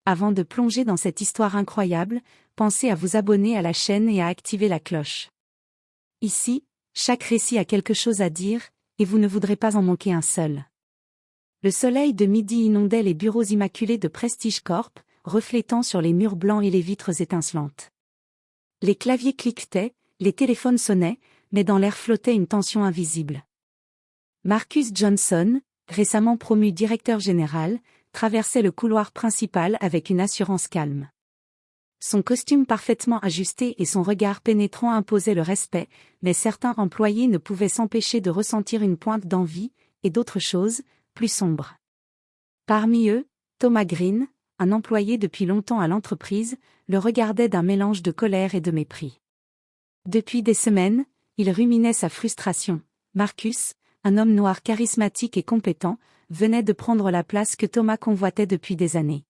Avant de plonger dans cette histoire incroyable, pensez à vous abonner à la chaîne et à activer la cloche. Ici, chaque récit a quelque chose à dire, et vous ne voudrez pas en manquer un seul. Le soleil de midi inondait les bureaux immaculés de Prestige Corp, reflétant sur les murs blancs et les vitres étincelantes. Les claviers cliquetaient, les téléphones sonnaient, mais dans l'air flottait une tension invisible. Marcus Johnson, récemment promu directeur général, traversait le couloir principal avec une assurance calme. Son costume parfaitement ajusté et son regard pénétrant imposaient le respect, mais certains employés ne pouvaient s'empêcher de ressentir une pointe d'envie, et d'autres choses, plus sombres. Parmi eux, Thomas Green, un employé depuis longtemps à l'entreprise, le regardait d'un mélange de colère et de mépris. Depuis des semaines, il ruminait sa frustration. Marcus, un homme noir charismatique et compétent, venait de prendre la place que Thomas convoitait depuis des années.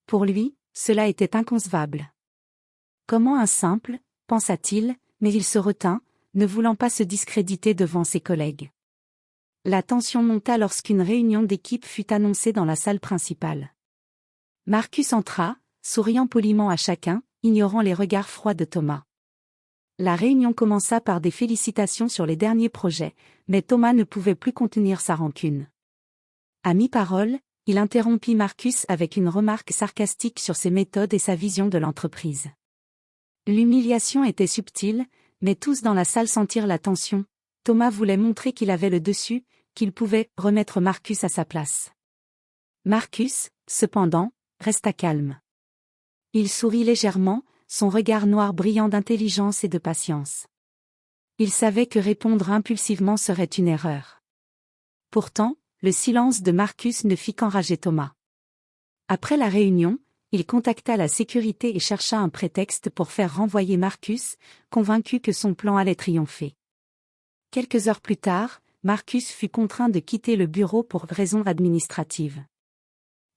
Pour lui, cela était inconcevable. Comment un simple, pensa-t-il, mais il se retint, ne voulant pas se discréditer devant ses collègues. La tension monta lorsqu'une réunion d'équipe fut annoncée dans la salle principale. Marcus entra, souriant poliment à chacun, ignorant les regards froids de Thomas. La réunion commença par des félicitations sur les derniers projets, mais Thomas ne pouvait plus contenir sa rancune. À mi-parole, il interrompit Marcus avec une remarque sarcastique sur ses méthodes et sa vision de l'entreprise. L'humiliation était subtile, mais tous dans la salle sentirent la tension. Thomas voulait montrer qu'il avait le dessus, qu'il pouvait remettre Marcus à sa place. Marcus, cependant, resta calme. Il sourit légèrement, son regard noir brillant d'intelligence et de patience. Il savait que répondre impulsivement serait une erreur. Pourtant, le silence de Marcus ne fit qu'enrager Thomas. Après la réunion, il contacta la sécurité et chercha un prétexte pour faire renvoyer Marcus, convaincu que son plan allait triompher. Quelques heures plus tard, Marcus fut contraint de quitter le bureau pour raisons administratives.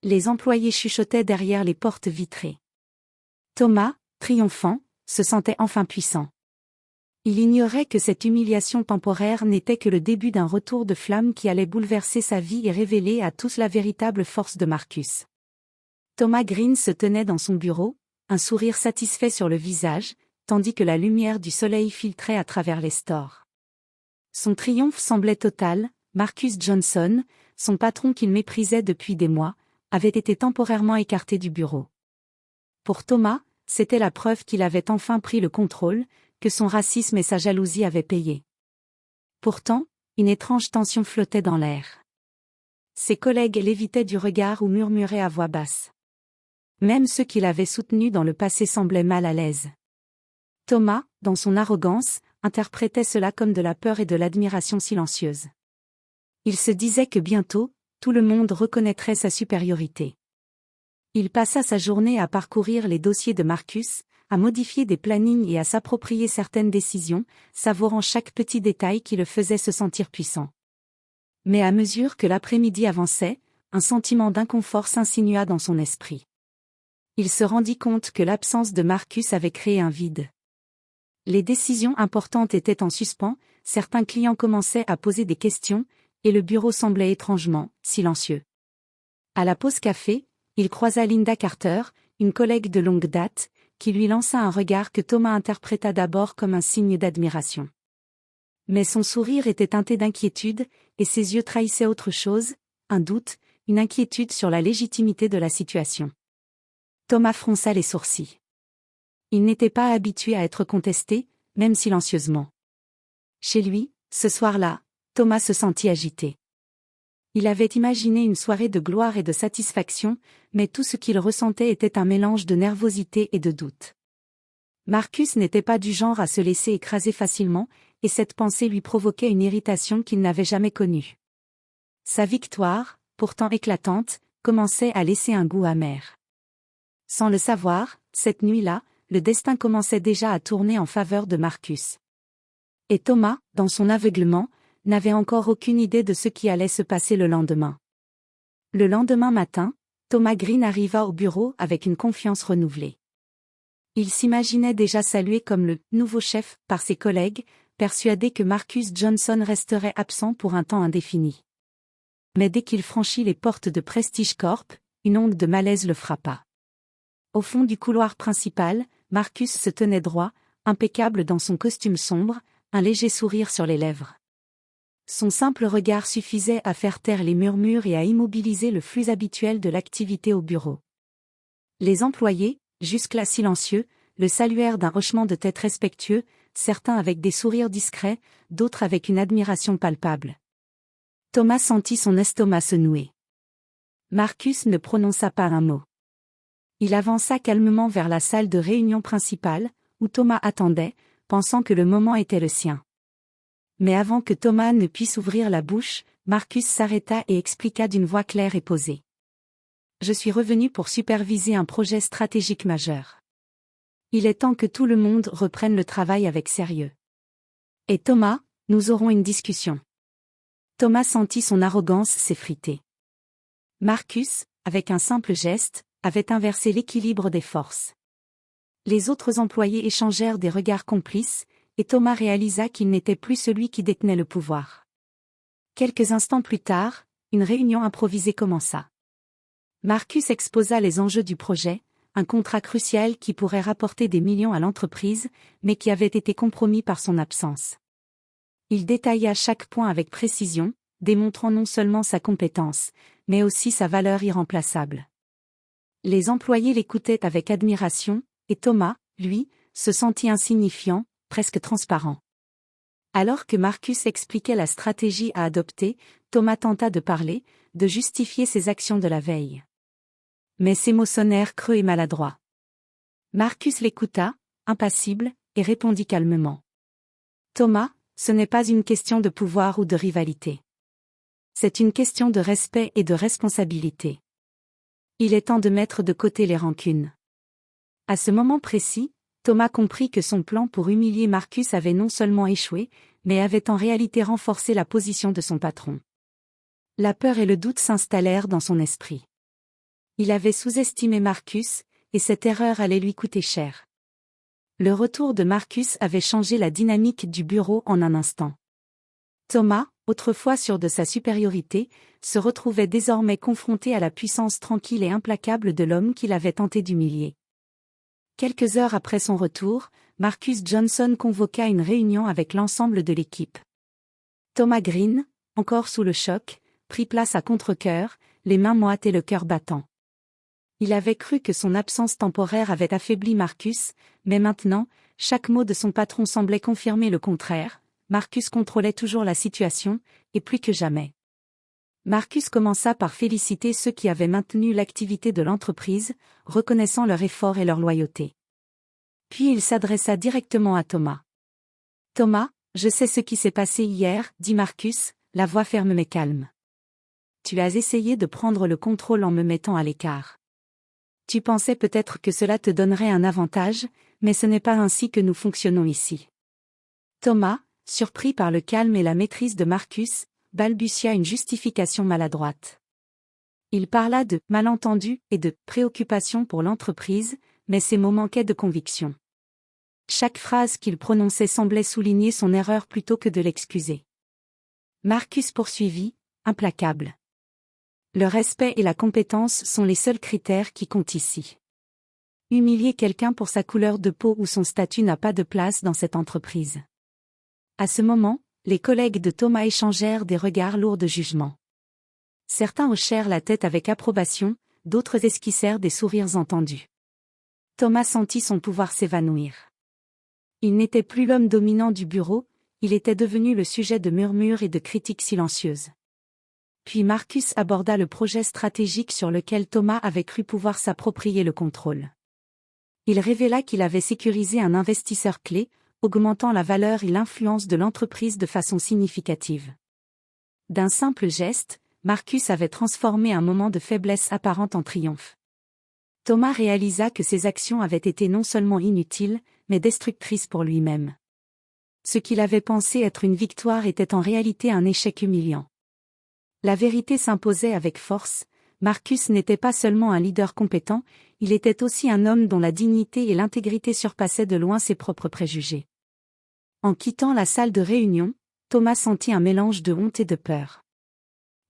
Les employés chuchotaient derrière les portes vitrées. Thomas, triomphant, se sentait enfin puissant. Il ignorait que cette humiliation temporaire n'était que le début d'un retour de flamme qui allait bouleverser sa vie et révéler à tous la véritable force de Marcus. Thomas Green se tenait dans son bureau, un sourire satisfait sur le visage, tandis que la lumière du soleil filtrait à travers les stores. Son triomphe semblait total. Marcus Johnson, son patron qu'il méprisait depuis des mois, avait été temporairement écarté du bureau. Pour Thomas, c'était la preuve qu'il avait enfin pris le contrôle, que son racisme et sa jalousie avaient payé. Pourtant, une étrange tension flottait dans l'air. Ses collègues l'évitaient du regard ou murmuraient à voix basse. Même ceux qui l'avaient soutenu dans le passé semblaient mal à l'aise. Thomas, dans son arrogance, interprétait cela comme de la peur et de l'admiration silencieuse. Il se disait que bientôt, tout le monde reconnaîtrait sa supériorité. Il passa sa journée à parcourir les dossiers de Marcus, à modifier des plannings et à s'approprier certaines décisions, savourant chaque petit détail qui le faisait se sentir puissant. Mais à mesure que l'après-midi avançait, un sentiment d'inconfort s'insinua dans son esprit. Il se rendit compte que l'absence de Marcus avait créé un vide. Les décisions importantes étaient en suspens, certains clients commençaient à poser des questions, et le bureau semblait étrangement silencieux. À la pause café, il croisa Linda Carter, une collègue de longue date, qui lui lança un regard que Thomas interpréta d'abord comme un signe d'admiration. Mais son sourire était teinté d'inquiétude, et ses yeux trahissaient autre chose, un doute, une inquiétude sur la légitimité de la situation. Thomas fronça les sourcils. Il n'était pas habitué à être contesté, même silencieusement. Chez lui, ce soir-là, Thomas se sentit agité. Il avait imaginé une soirée de gloire et de satisfaction, mais tout ce qu'il ressentait était un mélange de nervosité et de doute. Marcus n'était pas du genre à se laisser écraser facilement, et cette pensée lui provoquait une irritation qu'il n'avait jamais connue. Sa victoire, pourtant éclatante, commençait à laisser un goût amer. Sans le savoir, cette nuit-là, le destin commençait déjà à tourner en faveur de Marcus. Et Thomas, dans son aveuglement, n'avait encore aucune idée de ce qui allait se passer le lendemain. Le lendemain matin, Thomas Green arriva au bureau avec une confiance renouvelée. Il s'imaginait déjà salué comme le « nouveau chef » par ses collègues, persuadé que Marcus Johnson resterait absent pour un temps indéfini. Mais dès qu'il franchit les portes de Prestige Corp, une onde de malaise le frappa. Au fond du couloir principal, Marcus se tenait droit, impeccable dans son costume sombre, un léger sourire sur les lèvres. Son simple regard suffisait à faire taire les murmures et à immobiliser le flux habituel de l'activité au bureau. Les employés, jusque-là silencieux, le saluèrent d'un hochement de tête respectueux, certains avec des sourires discrets, d'autres avec une admiration palpable. Thomas sentit son estomac se nouer. Marcus ne prononça pas un mot. Il avança calmement vers la salle de réunion principale, où Thomas attendait, pensant que le moment était le sien. Mais avant que Thomas ne puisse ouvrir la bouche, Marcus s'arrêta et expliqua d'une voix claire et posée. « Je suis revenu pour superviser un projet stratégique majeur. Il est temps que tout le monde reprenne le travail avec sérieux. Et Thomas, nous aurons une discussion. » Thomas sentit son arrogance s'effriter. Marcus, avec un simple geste, avait inversé l'équilibre des forces. Les autres employés échangèrent des regards complices, et Thomas réalisa qu'il n'était plus celui qui détenait le pouvoir. Quelques instants plus tard, une réunion improvisée commença. Marcus exposa les enjeux du projet, un contrat crucial qui pourrait rapporter des millions à l'entreprise, mais qui avait été compromis par son absence. Il détailla chaque point avec précision, démontrant non seulement sa compétence, mais aussi sa valeur irremplaçable. Les employés l'écoutaient avec admiration, et Thomas, lui, se sentit insignifiant, presque transparent. Alors que Marcus expliquait la stratégie à adopter, Thomas tenta de parler, de justifier ses actions de la veille. Mais ses mots sonnèrent creux et maladroits. Marcus l'écouta, impassible, et répondit calmement. « Thomas, ce n'est pas une question de pouvoir ou de rivalité. C'est une question de respect et de responsabilité. Il est temps de mettre de côté les rancunes. » À ce moment précis, Thomas comprit que son plan pour humilier Marcus avait non seulement échoué, mais avait en réalité renforcé la position de son patron. La peur et le doute s'installèrent dans son esprit. Il avait sous-estimé Marcus, et cette erreur allait lui coûter cher. Le retour de Marcus avait changé la dynamique du bureau en un instant. Thomas, autrefois sûr de sa supériorité, se retrouvait désormais confronté à la puissance tranquille et implacable de l'homme qu'il avait tenté d'humilier. Quelques heures après son retour, Marcus Johnson convoqua une réunion avec l'ensemble de l'équipe. Thomas Green, encore sous le choc, prit place à contre-cœur, les mains moites et le cœur battant. Il avait cru que son absence temporaire avait affaibli Marcus, mais maintenant, chaque mot de son patron semblait confirmer le contraire. Marcus contrôlait toujours la situation, et plus que jamais. Marcus commença par féliciter ceux qui avaient maintenu l'activité de l'entreprise, reconnaissant leur effort et leur loyauté. Puis il s'adressa directement à Thomas. « Thomas, je sais ce qui s'est passé hier, » dit Marcus, la voix ferme mais calme. « Tu as essayé de prendre le contrôle en me mettant à l'écart. Tu pensais peut-être que cela te donnerait un avantage, mais ce n'est pas ainsi que nous fonctionnons ici. » Thomas, surpris par le calme et la maîtrise de Marcus, balbutia une justification maladroite. Il parla de « malentendu » et de « préoccupation pour l'entreprise », mais ces mots manquaient de conviction. Chaque phrase qu'il prononçait semblait souligner son erreur plutôt que de l'excuser. Marcus poursuivit, implacable. Le respect et la compétence sont les seuls critères qui comptent ici. Humilier quelqu'un pour sa couleur de peau ou son statut n'a pas de place dans cette entreprise. À ce moment, les collègues de Thomas échangèrent des regards lourds de jugement. Certains hochèrent la tête avec approbation, d'autres esquissèrent des sourires entendus. Thomas sentit son pouvoir s'évanouir. Il n'était plus l'homme dominant du bureau, il était devenu le sujet de murmures et de critiques silencieuses. Puis Marcus aborda le projet stratégique sur lequel Thomas avait cru pouvoir s'approprier le contrôle. Il révéla qu'il avait sécurisé un investisseur clé, augmentant la valeur et l'influence de l'entreprise de façon significative. D'un simple geste, Marcus avait transformé un moment de faiblesse apparente en triomphe. Thomas réalisa que ses actions avaient été non seulement inutiles, mais destructrices pour lui-même. Ce qu'il avait pensé être une victoire était en réalité un échec humiliant. La vérité s'imposait avec force, Marcus n'était pas seulement un leader compétent, il était aussi un homme dont la dignité et l'intégrité surpassaient de loin ses propres préjugés. En quittant la salle de réunion, Thomas sentit un mélange de honte et de peur.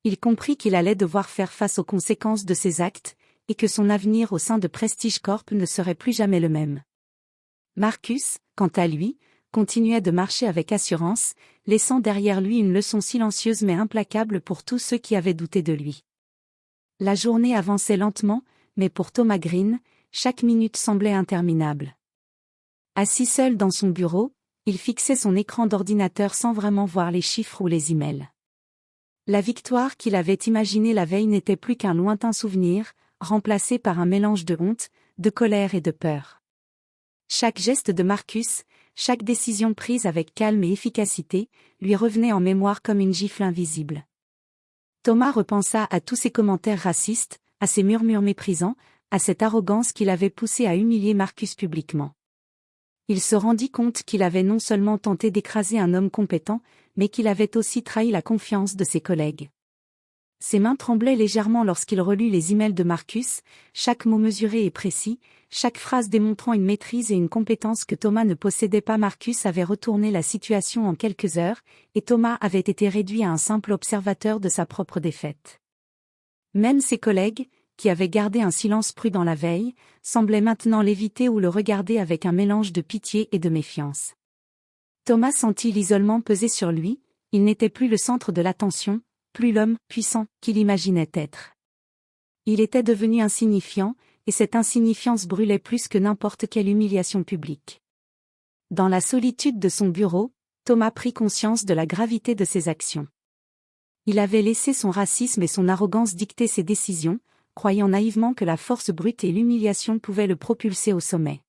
Il comprit qu'il allait devoir faire face aux conséquences de ses actes, et que son avenir au sein de Prestige Corp ne serait plus jamais le même. Marcus, quant à lui, continuait de marcher avec assurance, laissant derrière lui une leçon silencieuse mais implacable pour tous ceux qui avaient douté de lui. La journée avançait lentement, mais pour Thomas Green, chaque minute semblait interminable. Assis seul dans son bureau, il fixait son écran d'ordinateur sans vraiment voir les chiffres ou les emails. La victoire qu'il avait imaginée la veille n'était plus qu'un lointain souvenir, remplacé par un mélange de honte, de colère et de peur. Chaque geste de Marcus, chaque décision prise avec calme et efficacité, lui revenait en mémoire comme une gifle invisible. Thomas repensa à tous ses commentaires racistes, à ses murmures méprisants, à cette arrogance qui l'avait poussé à humilier Marcus publiquement. Il se rendit compte qu'il avait non seulement tenté d'écraser un homme compétent, mais qu'il avait aussi trahi la confiance de ses collègues. Ses mains tremblaient légèrement lorsqu'il relut les emails de Marcus, chaque mot mesuré et précis, chaque phrase démontrant une maîtrise et une compétence que Thomas ne possédait pas. Marcus avait retourné la situation en quelques heures, et Thomas avait été réduit à un simple observateur de sa propre défaite. Même ses collègues, qui avaient gardé un silence prudent la veille, semblaient maintenant l'éviter ou le regarder avec un mélange de pitié et de méfiance. Thomas sentit l'isolement peser sur lui, il n'était plus le centre de l'attention, plus l'homme puissant qu'il imaginait être. Il était devenu insignifiant, et cette insignifiance brûlait plus que n'importe quelle humiliation publique. Dans la solitude de son bureau, Thomas prit conscience de la gravité de ses actions. Il avait laissé son racisme et son arrogance dicter ses décisions, croyant naïvement que la force brute et l'humiliation pouvaient le propulser au sommet.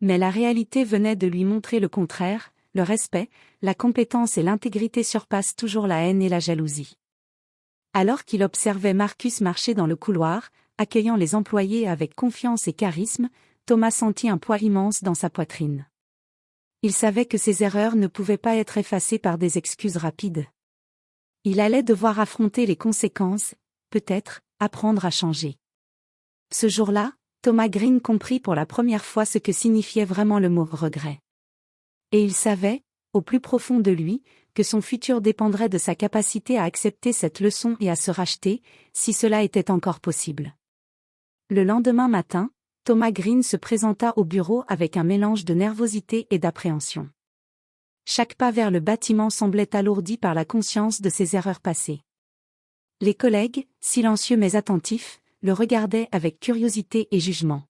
Mais la réalité venait de lui montrer le contraire, le respect, la compétence et l'intégrité surpassent toujours la haine et la jalousie. Alors qu'il observait Marcus marcher dans le couloir, accueillant les employés avec confiance et charisme, Thomas sentit un poids immense dans sa poitrine. Il savait que ses erreurs ne pouvaient pas être effacées par des excuses rapides. Il allait devoir affronter les conséquences, peut-être, apprendre à changer. Ce jour-là, Thomas Green comprit pour la première fois ce que signifiait vraiment le mot regret. Et il savait, au plus profond de lui, que son futur dépendrait de sa capacité à accepter cette leçon et à se racheter, si cela était encore possible. Le lendemain matin, Thomas Green se présenta au bureau avec un mélange de nervosité et d'appréhension. Chaque pas vers le bâtiment semblait alourdi par la conscience de ses erreurs passées. Les collègues, silencieux mais attentifs, le regardaient avec curiosité et jugement.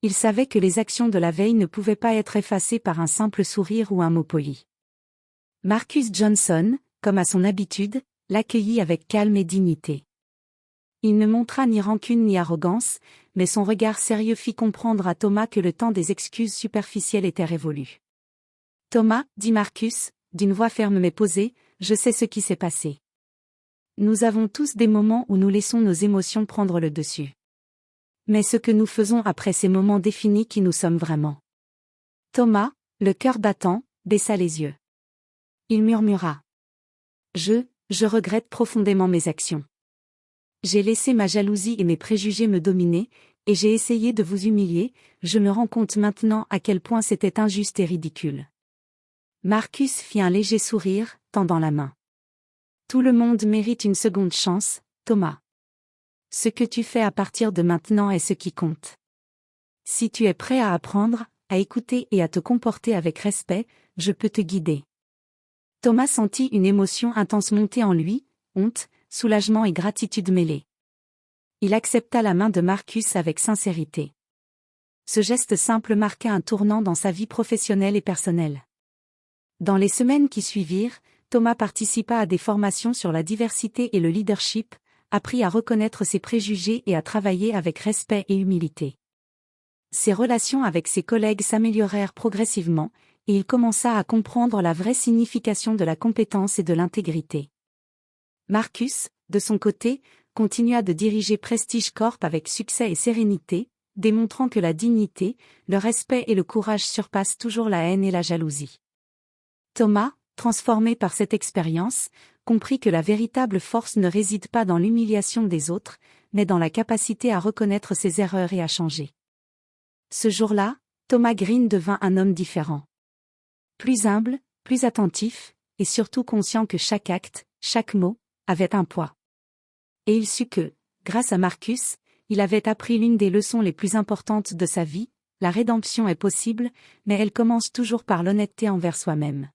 Il savait que les actions de la veille ne pouvaient pas être effacées par un simple sourire ou un mot poli. Marcus Johnson, comme à son habitude, l'accueillit avec calme et dignité. Il ne montra ni rancune ni arrogance, mais son regard sérieux fit comprendre à Thomas que le temps des excuses superficielles était révolu. « Thomas, dit Marcus, d'une voix ferme mais posée, je sais ce qui s'est passé. Nous avons tous des moments où nous laissons nos émotions prendre le dessus. Mais ce que nous faisons après ces moments définit qui nous sommes vraiment. » Thomas, le cœur battant, baissa les yeux. Il murmura. Je regrette profondément mes actions. J'ai laissé ma jalousie et mes préjugés me dominer, et j'ai essayé de vous humilier, je me rends compte maintenant à quel point c'était injuste et ridicule. Marcus fit un léger sourire, tendant la main. Tout le monde mérite une seconde chance, Thomas. Ce que tu fais à partir de maintenant est ce qui compte. Si tu es prêt à apprendre, à écouter et à te comporter avec respect, je peux te guider. Thomas sentit une émotion intense monter en lui, honte, soulagement et gratitude mêlés. Il accepta la main de Marcus avec sincérité. Ce geste simple marqua un tournant dans sa vie professionnelle et personnelle. Dans les semaines qui suivirent, Thomas participa à des formations sur la diversité et le leadership, apprit à reconnaître ses préjugés et à travailler avec respect et humilité. Ses relations avec ses collègues s'améliorèrent progressivement, et il commença à comprendre la vraie signification de la compétence et de l'intégrité. Marcus, de son côté, continua de diriger Prestige Corp avec succès et sérénité, démontrant que la dignité, le respect et le courage surpassent toujours la haine et la jalousie. Thomas, transformé par cette expérience, comprit que la véritable force ne réside pas dans l'humiliation des autres, mais dans la capacité à reconnaître ses erreurs et à changer. Ce jour-là, Thomas Green devint un homme différent. Plus humble, plus attentif, et surtout conscient que chaque acte, chaque mot, avait un poids. Et il sut que, grâce à Marcus, il avait appris l'une des leçons les plus importantes de sa vie: la rédemption est possible, mais elle commence toujours par l'honnêteté envers soi-même.